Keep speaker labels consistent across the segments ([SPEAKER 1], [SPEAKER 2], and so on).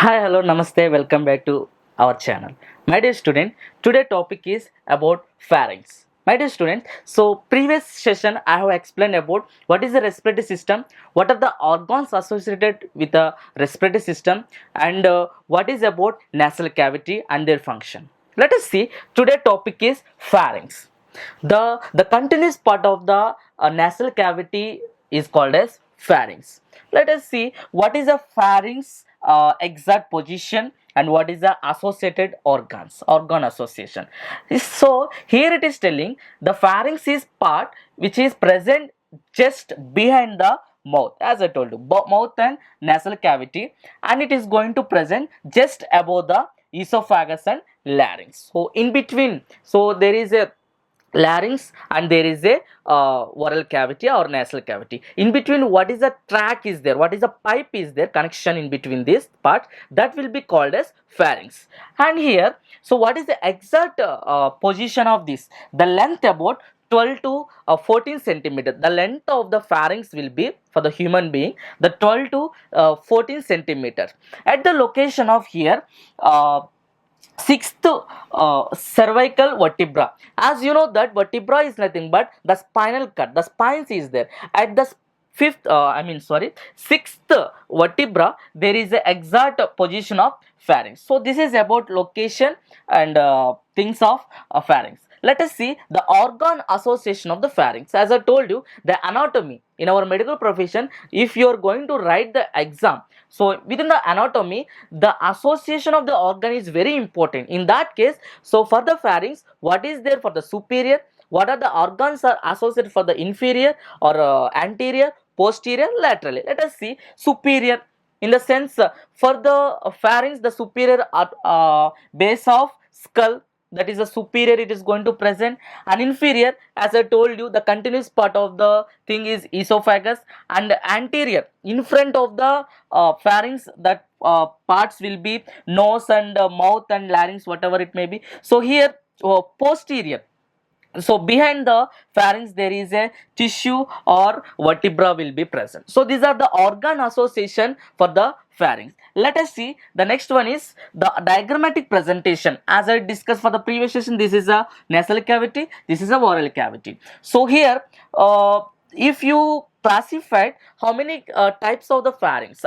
[SPEAKER 1] Hi, hello, namaste, welcome back to our channel. My dear student, today topic is about pharynx. My dear student, so previous session I have explained about what is the respiratory system, what are the organs associated with the respiratory system, and what is about nasal cavity and their function. Let us see, today topic is pharynx. The continuous part of the nasal cavity is called as pharynx. Let us see what is a pharynx exact position and what is the associated organ association. So here it is telling the pharynx is part which is present just behind the mouth, as I told you, mouth and nasal cavity, and it is going to present just above the esophagus and larynx. So in between, so there is a larynx and there is a oral cavity or nasal cavity. In between, what is the track is there, what is the pipe is there, connection in between this part, that will be called as pharynx. And here, so what is the exact position of this? The length about 12 to 14 centimeter. The length of the pharynx will be for the human being the 12 to 14 centimeters. At the location of here, sixth cervical vertebra. As you know that vertebra is nothing but the spinal cord, the spines is there at the sixth vertebra. There is a exact position of pharynx. So this is about location and things of pharynx. Let us see the organ association of the pharynx. As I told you, the anatomy in our medical profession, if you are going to write the exam, so within the anatomy, the association of the organ is very important. In that case, so for the pharynx, what is there for the superior? What are the organs are associated for the inferior or anterior, posterior, laterally? Let us see superior. In the sense, for the pharynx, the superior base of skull, that is the superior, it is going to present, and inferior, as I told you, the continuous part of the thing is esophagus, and anterior in front of the pharynx, that parts will be nose and mouth and larynx, whatever it may be. So here, posterior, so behind the pharynx there is a tissue or vertebra will be present. So these are the organ association for the pharynx. Let us see the next one is the diagrammatic presentation. As I discussed for the previous session, this is a nasal cavity, this is a oral cavity. So here, if you classified how many types of the pharynx,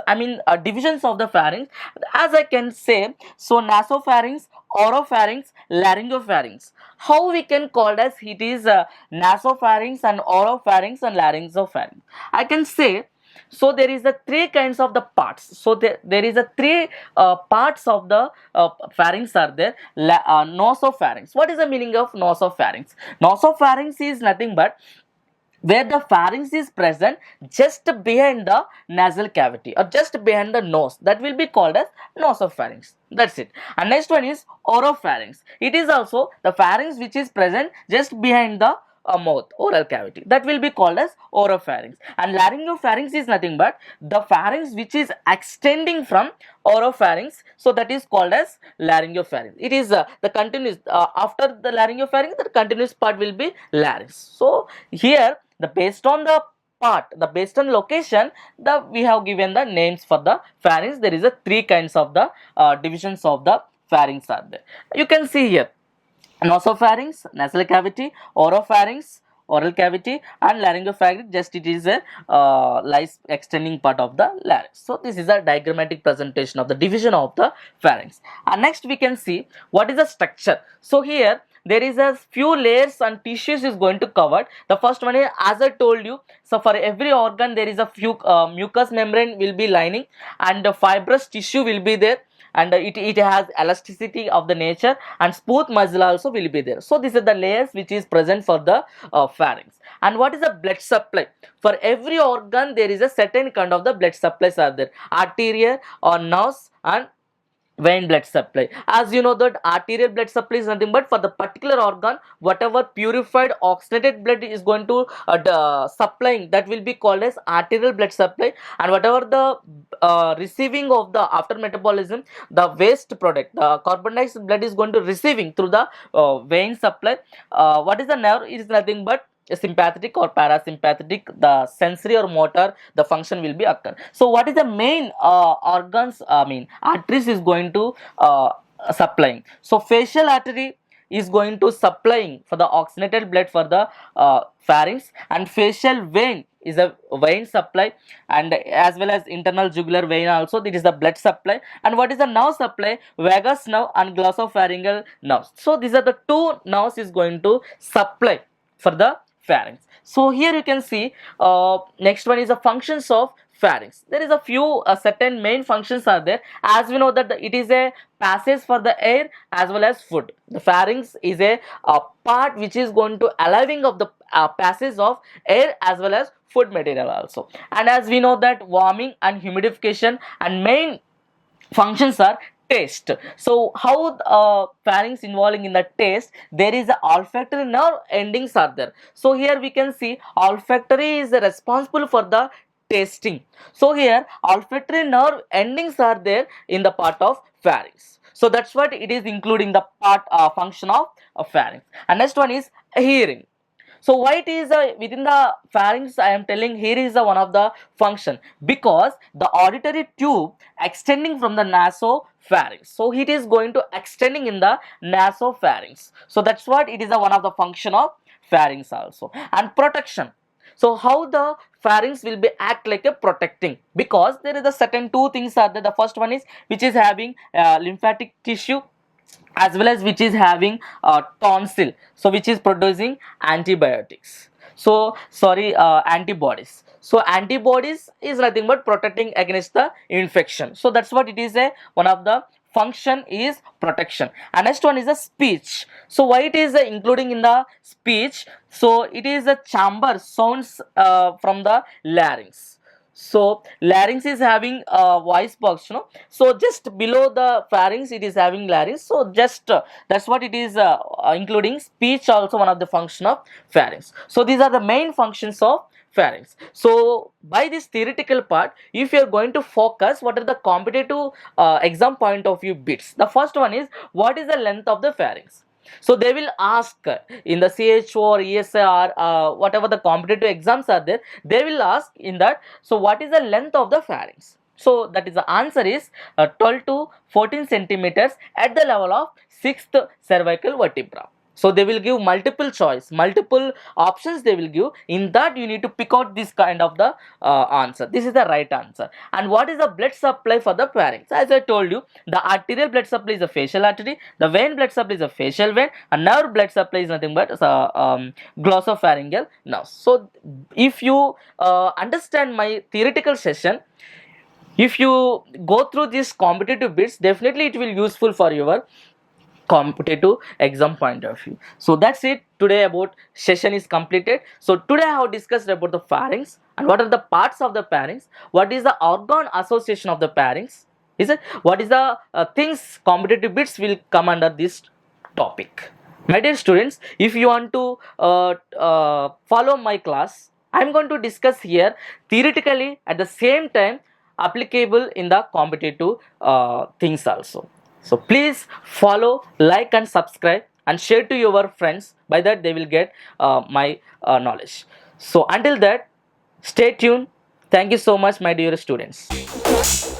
[SPEAKER 1] divisions of the pharynx, as I can say, so nasopharynx, oropharynx, laryngopharynx. How we can call as it is nasopharynx and oropharynx and laryngopharynx? I can say, so there is a three kinds of the parts. So there is a three parts of the pharynx are there. Nasopharynx. What is the meaning of nasopharynx? Nasopharynx is nothing but where the pharynx is present just behind the nasal cavity or just behind the nose, that will be called as nasopharynx. That's it. And next one is oropharynx. It is also the pharynx which is present just behind the mouth, oral cavity, that will be called as oropharynx. And laryngopharynx is nothing but the pharynx which is extending from oropharynx, so that is called as laryngopharynx. It is the continuous after the laryngopharynx, the continuous part will be larynx. So here, the based on the part, the based on location, the we have given the names for the pharynx. There is a three kinds of the divisions of the pharynx are there. You can see here nasopharynx, nasal cavity, oropharynx, oral cavity, and laryngopharynx, just it is a lies extending part of the larynx. So this is a diagrammatic presentation of the division of the pharynx. And next we can see what is the structure. So here there is a few layers and tissues is going to cover. The first one is, as I told you, so for every organ there is a few mucous membrane will be lining, and the fibrous tissue will be there, and it has elasticity of the nature, and smooth muscle also will be there. So this is the layers which is present for the pharynx. And what is the blood supply? For every organ there is a certain kind of the blood supplies are there, arterial or nerves and vein blood supply. As you know that arterial blood supply is nothing but for the particular organ, whatever purified oxygenated blood is going to supplying, that will be called as arterial blood supply. And whatever the receiving of the after metabolism, the waste product, the carbon dioxide blood is going to receiving through the vein supply. What is the nerve? It is nothing but sympathetic or parasympathetic, the sensory or motor, the function will be occur. So what is the main organs, arteries is going to supplying? So facial artery is going to supplying for the oxygenated blood for the pharynx, and facial vein is a vein supply, and as well as internal jugular vein also, it is the blood supply. And what is the nerve supply? Vagus nerve and glossopharyngeal nerves. So these are the two nerves is going to supply for the pharynx. So here you can see next one is the functions of pharynx. There is a few certain main functions are there. As we know that it is a passage for the air as well as food. The pharynx is a part which is going to allowing of the passage of air as well as food material also. And as we know that warming and humidification, and main functions are taste. So how pharynx involving in the taste? There is a olfactory nerve endings are there. So here we can see olfactory is responsible for the tasting. So here olfactory nerve endings are there in the part of pharynx. So that's what it is including the part function of pharynx. And next one is hearing. So why it is within the pharynx? I am telling here is one of the function, because the auditory tube extending from the nasopharynx. So it is going to extending in the nasopharynx. So that's what it is one of the function of pharynx also. And protection. So how the pharynx will be act like a protecting, because there is a certain two things are there. The first one is which is having lymphatic tissue, as well as which is having tonsil, so which is producing antibiotics. So antibodies. So antibodies is nothing but protecting against the infection. So that's what it is, a one of the function is protection. And next one is a speech. So why it is including in the speech? So it is a chamber sounds from the larynx. So larynx is having a voice box, so just below the pharynx it is having larynx. So just that's what it is including speech also one of the function of pharynx. So these are the main functions of pharynx. So by this theoretical part, if you are going to focus, what are the competitive exam point of view bits? The first one is what is the length of the pharynx? So they will ask in the CHO or ESI or whatever the competitive exams are there, they will ask in that, so what is the length of the pharynx? So that is the answer is 12 to 14 centimeters at the level of 6th cervical vertebra. So they will give multiple choice, multiple options they will give. In that you need to pick out this kind of the answer. This is the right answer. And what is the blood supply for the pharynx? As I told you, the arterial blood supply is a facial artery, the vein blood supply is a facial vein, and nerve blood supply is nothing but glossopharyngeal nerves. So if you understand my theoretical session, if you go through these competitive bits, definitely it will useful for your competitive exam point of view. So that's it today. About session is completed. So today I have discussed about the pharynx and what are the parts of the pharynx, what is the organ association of the pharynx, is it, what is the things, competitive bits will come under this topic. My dear students, if you want to follow my class, I am going to discuss here theoretically, at the same time applicable in the competitive things also. So please follow, like and subscribe and share to your friends. By that they will get my knowledge. So until that, stay tuned. Thank you so much, my dear students.